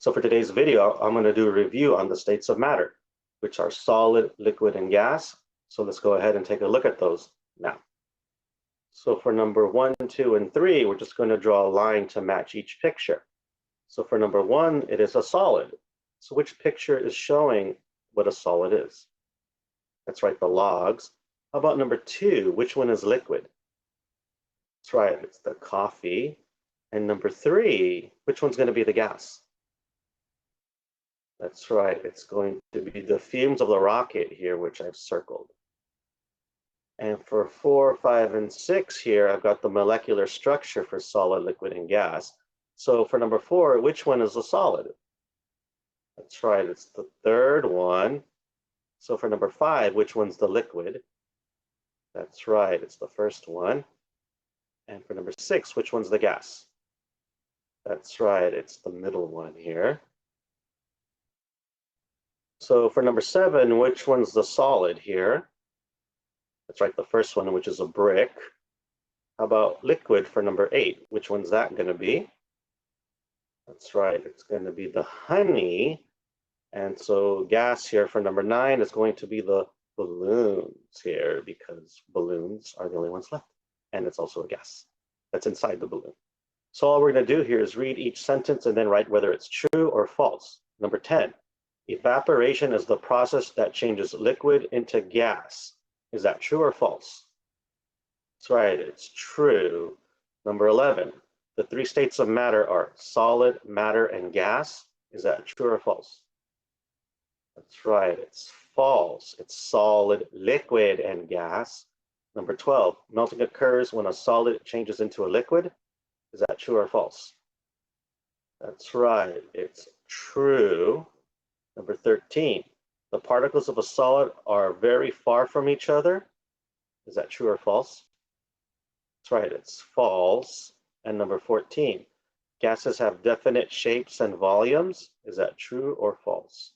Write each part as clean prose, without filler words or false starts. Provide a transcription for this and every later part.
So for today's video, I'm going to do a review on the states of matter, which are solid, liquid, and gas. So let's go ahead and take a look at those now. So for number 1, 2, and 3, we're just going to draw a line to match each picture. So for number 1, it is a solid. So which picture is showing what a solid is? That's right, the logs. How about number 2? Which one is liquid? That's right, it's the coffee. And number 3, which one's going to be the gas? That's right, it's going to be the fumes of the rocket here, which I've circled. And for 4, 5, and 6 here, I've got the molecular structure for solid, liquid, and gas. So for number 4, which one is a solid? That's right, it's the third one. So for number 5, which one's the liquid? That's right, it's the first one. And for number 6, which one's the gas? That's right, it's the middle one here. So for number 7, which one's the solid here? That's right, the first one, which is a brick. How about liquid for number 8? Which one's that going to be? That's right, it's going to be the honey. And so gas here for number 9 is going to be the balloons here, because balloons are the only ones left. And it's also a gas that's inside the balloon. So all we're going to do here is read each sentence and then write whether it's true or false. Number 10, evaporation is the process that changes liquid into gas. Is that true or false? That's right, it's true. Number 11, the 3 states of matter are solid, matter, and gas. Is that true or false? That's right, it's false. It's solid, liquid, and gas. Number 12, melting occurs when a solid changes into a liquid. Is that true or false? That's right, it's true. Number 13, the particles of a solid are very far from each other. Is that true or false? That's right, it's false. And number 14, gases have definite shapes and volumes. Is that true or false?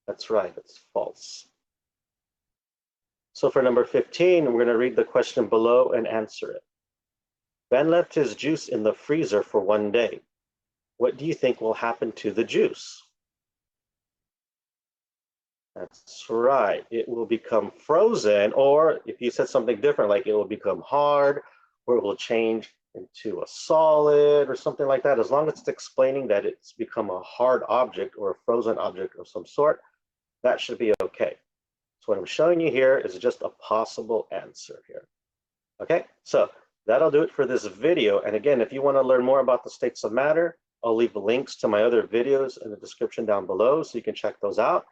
That's right, it's false. So for number 15, we're going to read the question below and answer it. Ben left his juice in the freezer for 1 day. What do you think will happen to the juice? That's right, it will become frozen, or if you said something different, like it will become hard, or it will change into a solid or something like that. As long as it's explaining that it's become a hard object or a frozen object of some sort, that should be okay. So what I'm showing you here is just a possible answer here. Okay, so that'll do it for this video. And again, if you want to learn more about the states of matter, I'll leave links to my other videos in the description down below so you can check those out.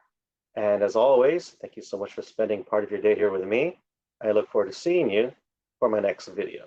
And as always, thank you so much for spending part of your day here with me. I look forward to seeing you for my next video.